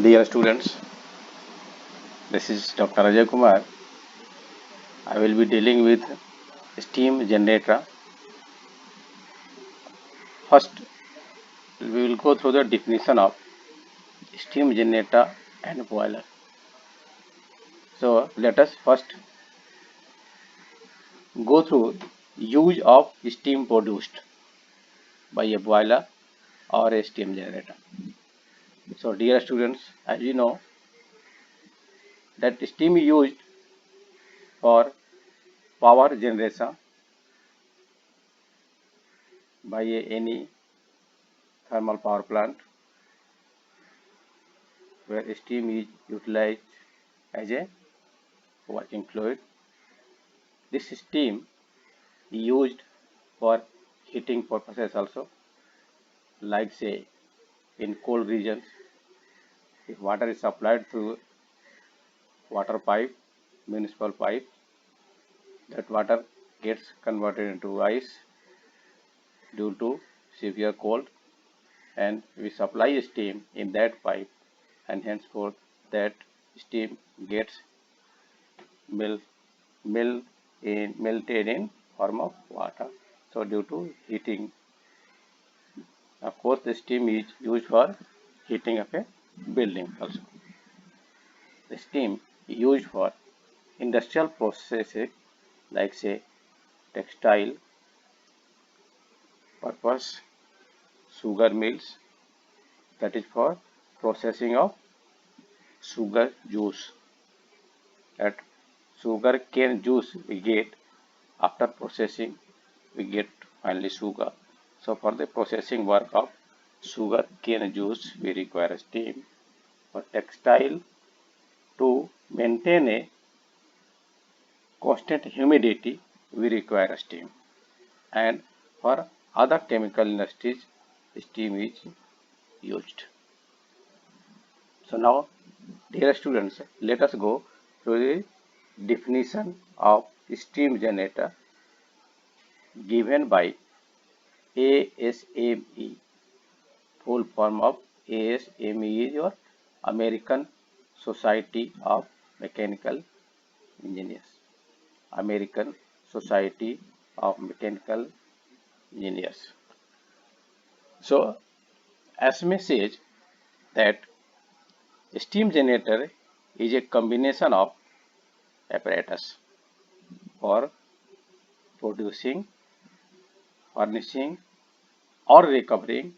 Dear students, this is Dr. Ajay Kumar. I will be dealing with steam generator. First, we will go through the definition of steam generator and boiler. So, let us first go through use of steam produced by a boiler or a steam generator. So, dear students, as you know that steam used for power generation by any thermal power plant where steam is utilized as a working fluid. This steam used for heating purposes also, like say in cold regions, if water is supplied through water pipe, municipal pipe, that water gets converted into ice due to severe cold, and we supply steam in that pipe, and henceforth that steam gets melt, melted in form of water. So due to heating, of course, the steam is used for heating of a building also. The steam used for industrial processes like say textile purpose, sugar mills, that is for processing of sugar juice. That sugar cane juice we get after processing, we get finally sugar. So for the processing work of sugar cane juice, we require steam. For textile, to maintain a constant humidity, we require steam. And for other chemical industries, steam is used. So now, dear students, let us go through the definition of steam generator given by ASME. Full form of ASME is your American Society of Mechanical Engineers. American Society of Mechanical Engineers. So, ASME says that steam generator is a combination of apparatus for producing, furnishing, or recovering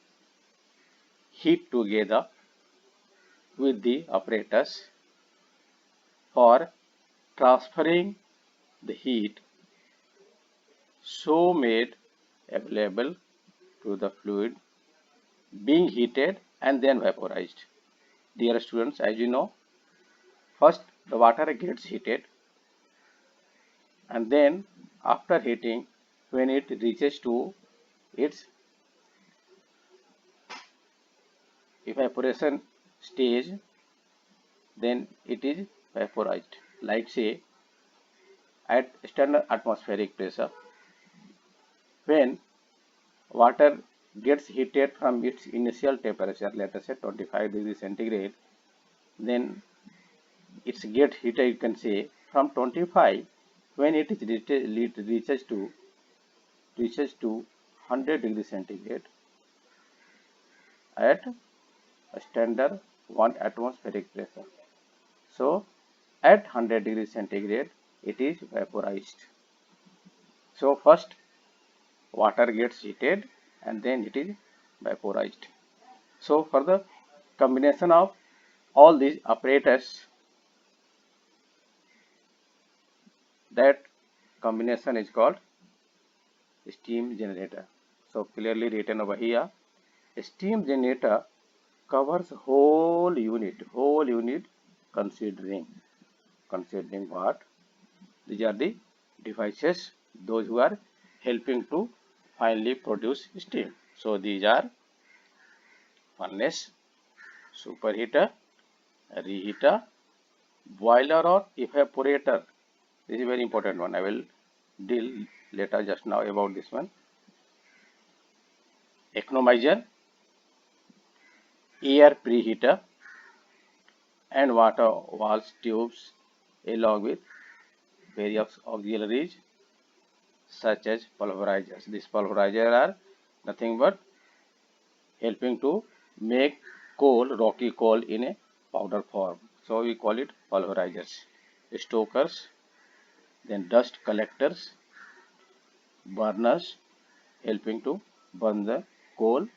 heat together with the apparatus for transferring the heat so made available to the fluid being heated and then vaporized. Dear students, as you know, first the water gets heated, and then after heating, when it reaches to its evaporation stage, then it is vaporized. Like say at standard atmospheric pressure, when water gets heated from its initial temperature, let us say 25 degrees centigrade, then it's get heated, you can say, from 25, when it is reaches to 100 degrees centigrade at a standard 1 atmospheric pressure. So at 100 degrees centigrade it is vaporized. So first water gets heated and then it is vaporized. So for the combination of all these apparatus, that combination is called steam generator. So clearly written over here, a steam generator covers whole unit considering what? These are the devices, those who are helping to finally produce steam. So these are furnace, superheater, reheater, boiler or evaporator. This is very important one. I will deal later just now about this one. Economizer, air preheater, and water valves tubes along with various auxiliaries such as pulverizers. These pulverizers are nothing but helping to make coal, rocky coal in a powder form. So we call it pulverizers. Stokers, then dust collectors, burners helping to burn the coal,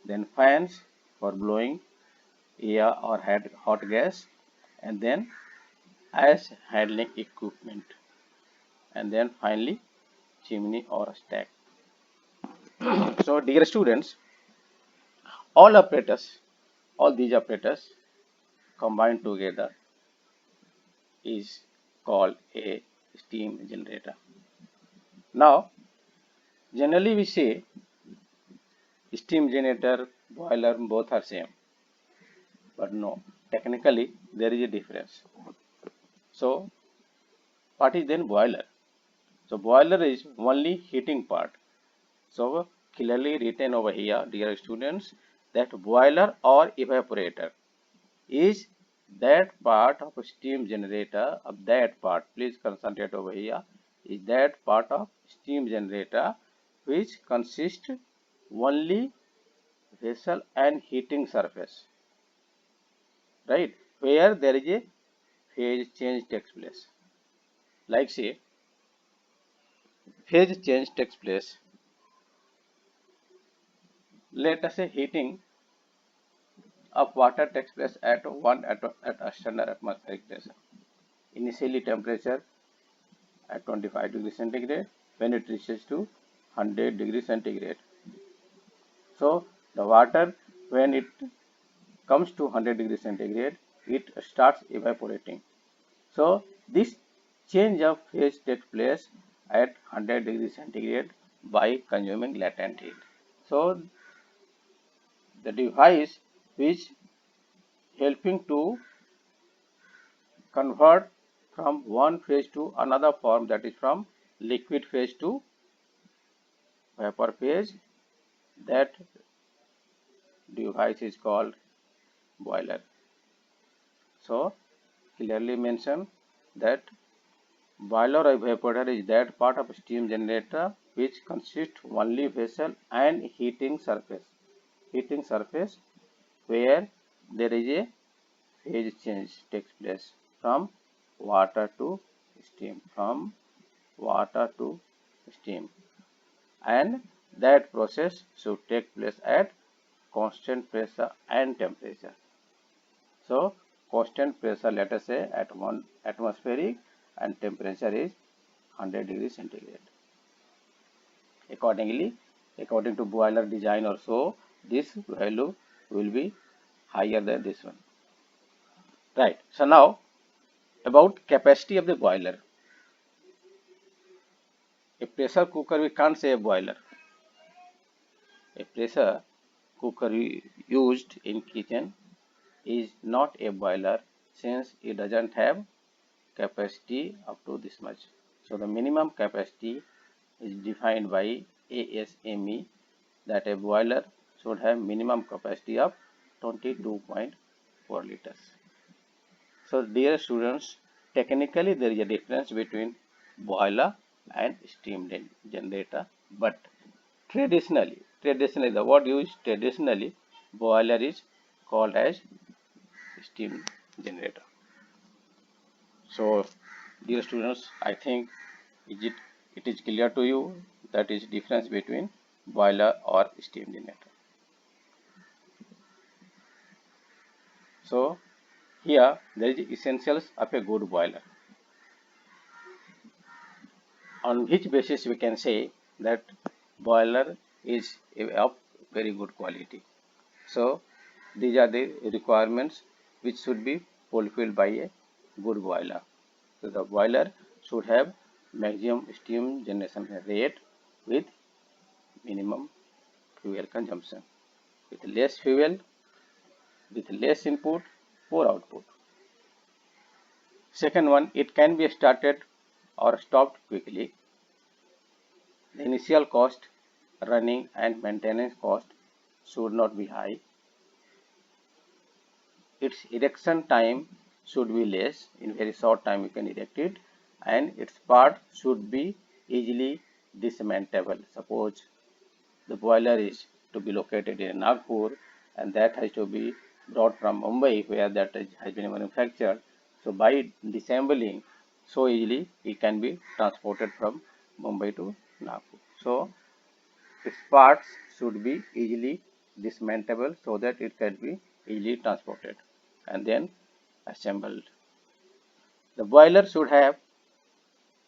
then fans for blowing air or hot gas, and then ice handling equipment, and then finally chimney or stack. So dear students, all operators, all these operators combined together is called a steam generator. Now, generally we say steam generator, boiler both are same, but no, technically there is a difference. So, what is then boiler? So, boiler is only heating part. So, clearly written over here, dear students, that boiler or evaporator is that part of a steam generator of that part, please concentrate over here, is that part of steam generator which consists only vessel and heating surface, right, where there is a phase change takes place. Like say phase change takes place, let us say heating of water takes place at a standard atmospheric pressure. Initially temperature at 25 degrees centigrade, when it reaches to 100 degrees centigrade. So the water, when it comes to 100 degrees centigrade, it starts evaporating. So this change of phase takes place at 100 degrees centigrade by consuming latent heat. So the device which helping to convert from one phase to another form, that is from liquid phase to vapor phase, that device is called boiler. So clearly mention that boiler or evaporator is that part of steam generator which consists only vessel and heating surface where there is a phase change takes place from water to steam, and that process should take place at constant pressure and temperature. So constant pressure, let us say at 1 atmospheric, and temperature is 100 degrees centigrade. Accordingly, according to boiler design also, this value will be higher than this one. Right. So now about capacity of the boiler. A pressure cooker, we can't say a boiler. A pressure cooker used in kitchen is not a boiler since it doesn't have capacity up to this much. So the minimum capacity is defined by ASME, that a boiler should have minimum capacity of 22.4 liters. So dear students, technically there is a difference between boiler and steam generator, but traditionally the word used traditionally, boiler is called as steam generator. So dear students, I think it is clear to you that is difference between boiler or steam generator. So here there is essentials of a good boiler, on which basis we can say that boiler is of very good quality. So these are the requirements which should be fulfilled by a good boiler. So the boiler should have maximum steam generation rate with minimum fuel consumption. With less fuel, with less input, more output. Second one, it can be started or stopped quickly. The initial cost, running and maintenance cost should not be high. its erection time should be less. In very short time you can erect it, and its part should be easily dismantleable. Suppose the boiler is to be located in Nagpur and that has to be brought from Mumbai where that has been manufactured. So by disassembling so easily it can be transported from Mumbai to Nagpur. So its parts should be easily dismantleable so that it can be easily transported and then assembled. The boiler should have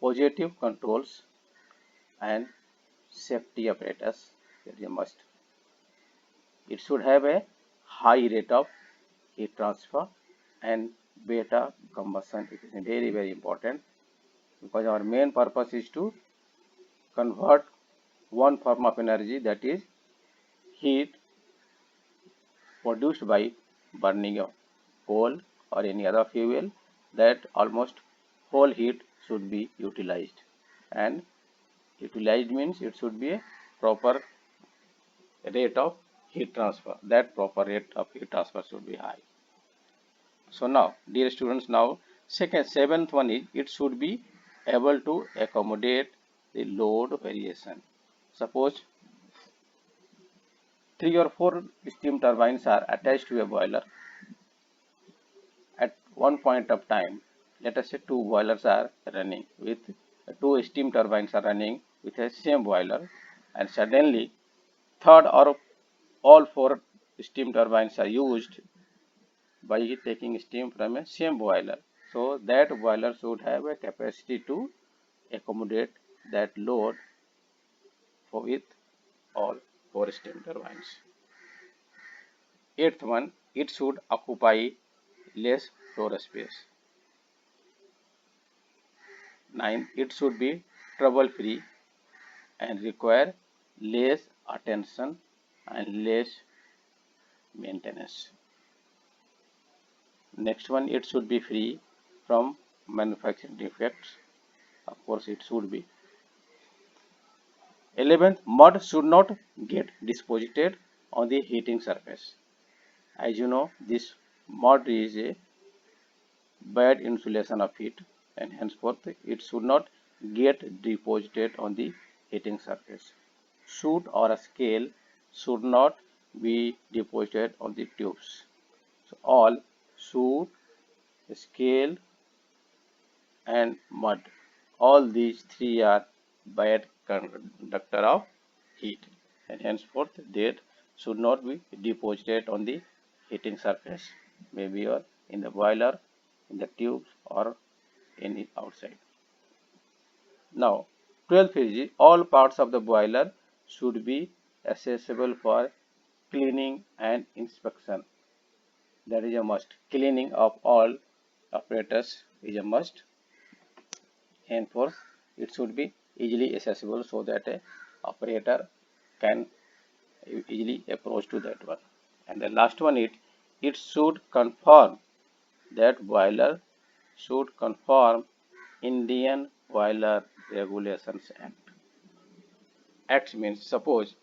positive controls and safety apparatus, that is a must. It should have a high rate of heat transfer and beta combustion. It is very, very important because our main purpose is to convert one form of energy, that is heat produced by burning of coal or any other fuel, that almost whole heat should be utilized, and utilized means it should be a proper rate of heat transfer. That proper rate of heat transfer should be high. So now, dear students, now seventh one is it should be able to accommodate the load variation. Suppose 3 or 4 steam turbines are attached to a boiler at one point of time. Let us say 2 boilers are running with 2 steam turbines are running with a same boiler, and suddenly third or all 4 steam turbines are used by taking steam from a same boiler. So that boiler should have a capacity to accommodate that load with all 4 steam turbines. Eighth one, it should occupy less floor space. Ninth, it should be trouble free and require less attention and less maintenance. Next one, it should be free from manufacturing defects. Of course, it should be. 11th, mud should not get deposited on the heating surface. As you know, this mud is a bad insulation of heat, and henceforth it should not get deposited on the heating surface. Soot or a scale should not be deposited on the tubes. So all soot, scale and mud, all these three are bad conductor of heat, and henceforth they should not be deposited on the heating surface, maybe or in the boiler, in the tubes or any outside. Now 12th is all parts of the boiler should be accessible for cleaning and inspection. That is a must. Cleaning of all apparatus is a must. Henceforth, it should be easily accessible so that a operator can easily approach to that one. And the last one is it should conform, that boiler should conform Indian Boiler Regulations Act. Act means, suppose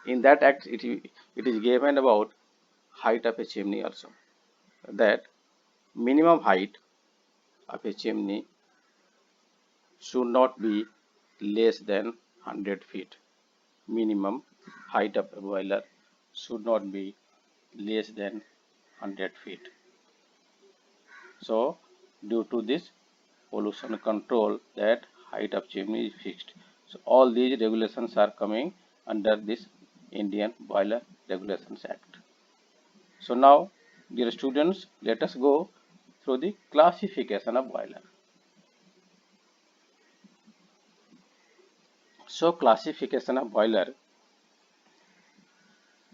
in that act it is given about height of a chimney also, that minimum height of a chimney should not be less than 100 feet. Minimum height of a boiler should not be less than 100 feet. So due to this pollution control, that height of chimney is fixed. So all these regulations are coming under this Indian Boiler Regulations Act. So now, dear students, let us go through the classification of boiler. So classification of boiler,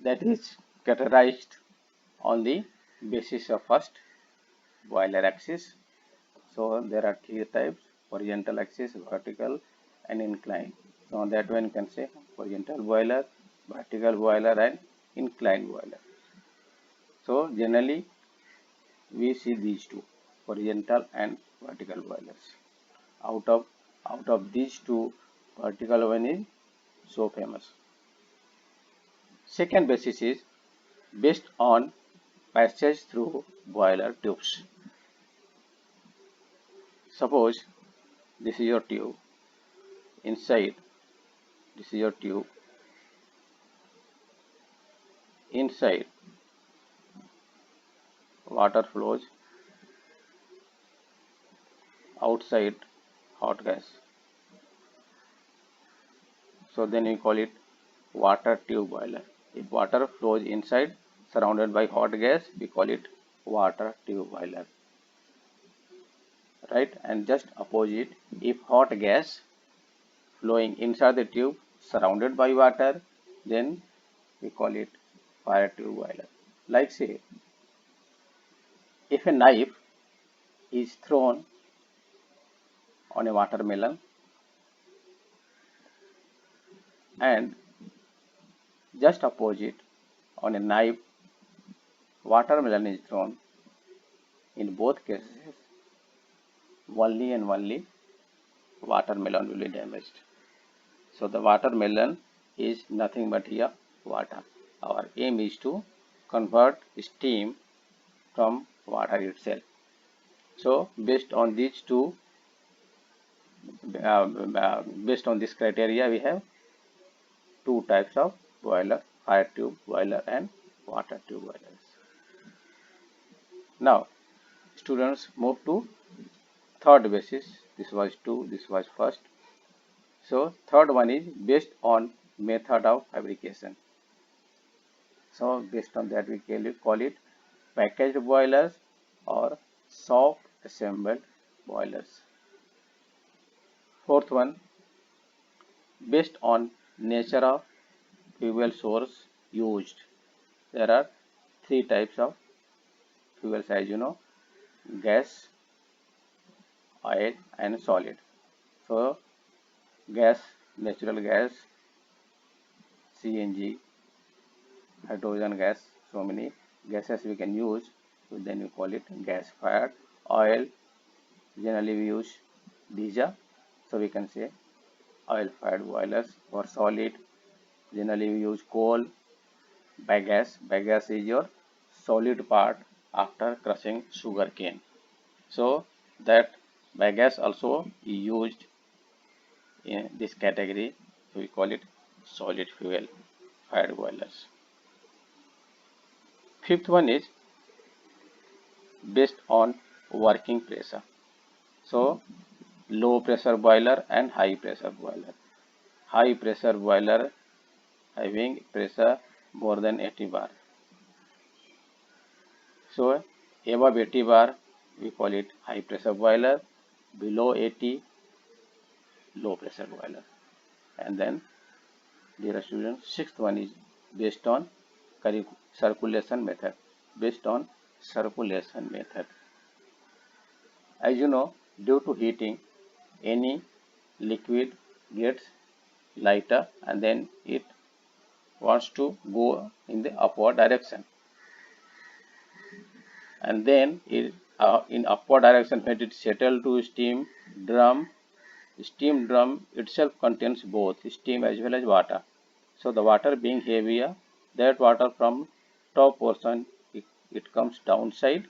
that is categorized on the basis of first boiler axis. So there are three types: horizontal axis, vertical and inclined. So on that one you can say horizontal boiler, vertical boiler and inclined boiler. So generally we see these two, horizontal and vertical boilers. Out of these two, vertical one is so famous. Second basis is based on passage through boiler tubes. Suppose this is your tube. Inside, this is your tube. Inside, water flows. Outside, hot gas. So then we call it water tube boiler. If water flows inside surrounded by hot gas, we call it water tube boiler. Right? And just opposite, if hot gas flowing inside the tube surrounded by water, then we call it fire tube boiler. Like say, if a knife is thrown on a watermelon and just opposite on a knife watermelon is thrown, in both cases only and only watermelon will be damaged. So the watermelon is nothing but here water. Our aim is to convert steam from water itself. So based on these two, based on this criteria, we have two types of boiler: fire tube boiler and water tube boilers. Now students move to third basis. This was two, this was first. So third one is based on method of fabrication. So based on that we call it packaged boilers or soft assembled boilers. Fourth one, based on nature of fuel source used. There are three types of fuels, as you know: gas, oil and solid. So gas, natural gas, CNG, hydrogen gas, so many gases we can use, so then we call it gas fired. Oil, generally we use diesel, so we can say oil fired boilers. For solid, generally we use coal. Bagasse is your solid part after crushing sugar cane. So that bagasse also used in this category, so we call it solid fuel fired boilers. Fifth one is based on working pressure. So low pressure boiler and high pressure boiler. High pressure boiler having pressure more than 80 bar. So above 80 bar we call it high pressure boiler, below 80 low pressure boiler. And then dear students, sixth one is based on circulation method. Based on circulation method. As you know, due to heating, any liquid gets lighter and then it wants to go in the upward direction. And then in upward direction, when it settles to steam drum itself contains both steam as well as water. So the water being heavier, that water from top portion it comes downside,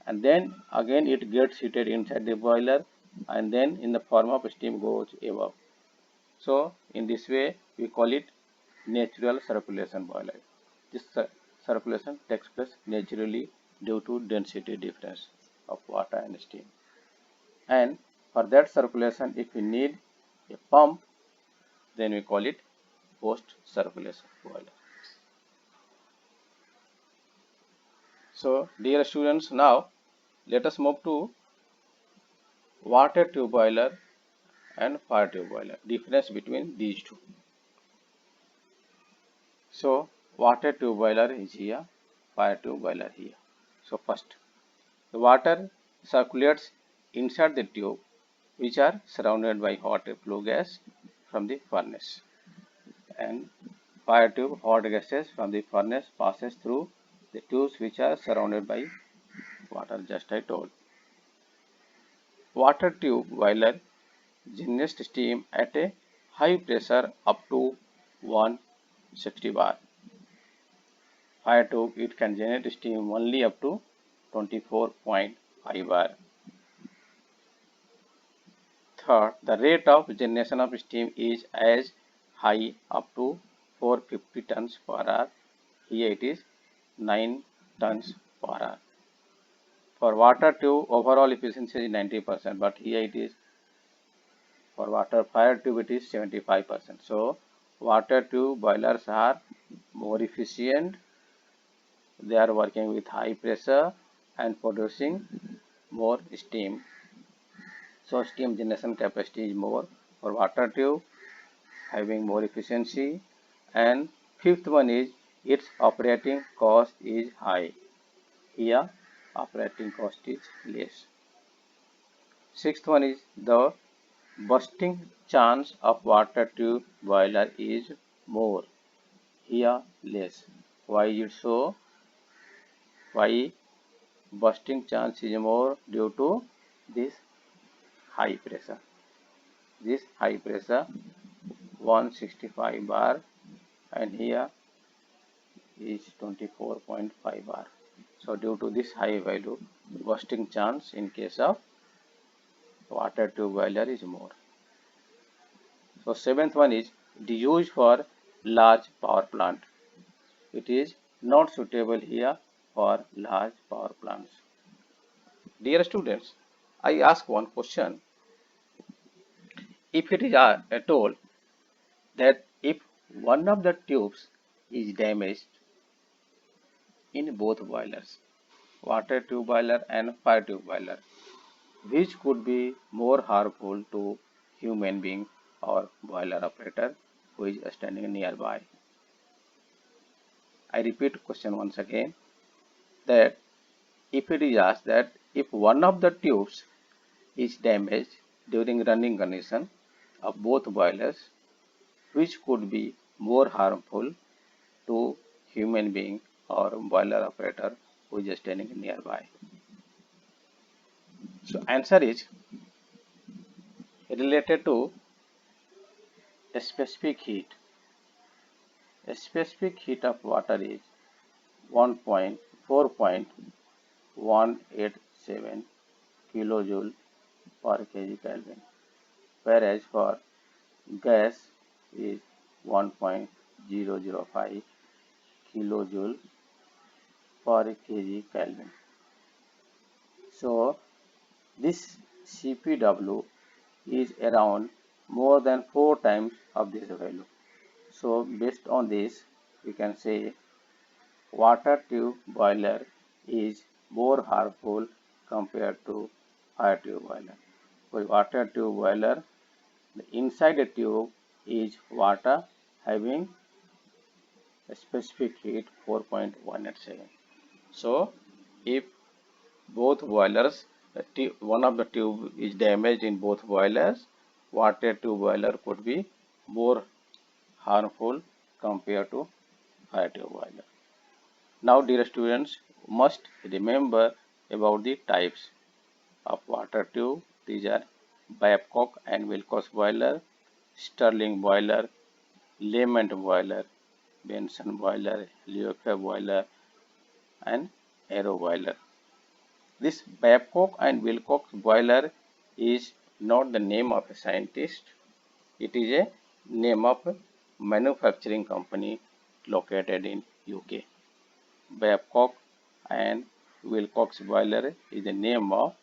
and then again it gets heated inside the boiler, and then in the form of steam goes above. So in this way we call it natural circulation boiler. This circulation takes place naturally due to density difference of water and steam. And for that circulation, if we need a pump, then we call it post circulation boiler. So dear students, now let us move to water tube boiler and fire tube boiler. Difference between these two. So water tube boiler is here, fire tube boiler here. So first, the water circulates inside the tube, which are surrounded by hot flue gas from the furnace, and fire tube, hot gases from the furnace passes through the tubes which are surrounded by water, just I told. Water tube boiler generates steam at a high pressure up to 160 bar. fire tube, it can generate steam only up to 24.5 bar. Third, the rate of generation of steam is as high up to 450 tons per hour. Here it is 9 tons per hour. For water tube, overall efficiency is 90%, but here it is for water fire tube it is 75%. So water tube boilers are more efficient. They are working with high pressure and producing more steam. So steam generation capacity is more for water tube, having more efficiency. And fifth one is its operating cost is high. Here operating cost is less. Sixth one is the bursting chance of water tube boiler is more. Here less. Why is it so? Why bursting chance is more? Due to this high pressure. This high pressure 165 bar and here is 24.5 bar. So due to this high value, bursting chance in case of water tube boiler is more. So seventh one is used for large power plant. It is not suitable here for large power plants. Dear students, I ask one question. If it is told that if one of the tubes is damaged in both boilers, water tube boiler and fire tube boiler, which could be more harmful to human being or boiler operator who is standing nearby? I repeat question once again, that if it is asked that if one of the tubes is damaged during running condition of both boilers, which could be more harmful to human being or boiler operator who is standing nearby? So answer is related to a specific heat. A specific heat of water is 4.187 kilojoule per kg Kelvin, whereas for gas is 1.005 kilojoule per kg Kelvin. So this CPW is around more than 4 times of this value. So based on this, we can say water tube boiler is more harmful compared to fire tube boiler. For water tube boiler, the inside the tube is water having a specific heat 4.187. So if both boilers, one of the tube is damaged in both boilers, water tube boiler could be more harmful compared to fire tube boiler. Now dear students, must remember about the types of water tube. These are Babcock and Wilcox boiler, Stirling boiler, Lehman boiler, Benson boiler, Lefevre boiler and Arrow boiler. This Babcock and Wilcox boiler is not the name of a scientist. It is a name of a manufacturing company located in UK. Babcock and Wilcox boiler is the name of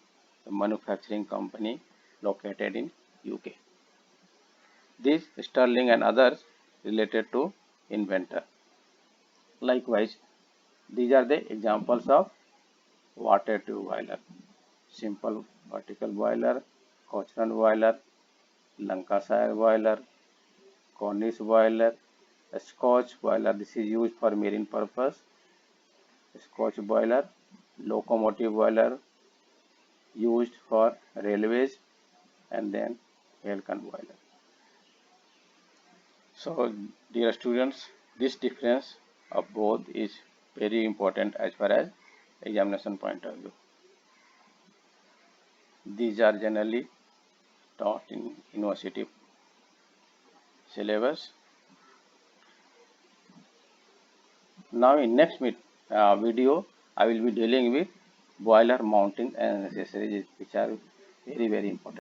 a manufacturing company located in UK. These Stirling and others related to inventor. Likewise, these are the examples of water tube boiler: simple vertical boiler, Cochrane boiler, Lancashire boiler, Cornish boiler, Scotch boiler. This is used for marine purpose. Scotch boiler, locomotive boiler used for railways, and then Elkin boiler. So dear students, this difference of both is very important as far as examination point of view. These are generally taught in university syllabus. Now in next video, I will be dealing with boiler mounting and accessories which are very important.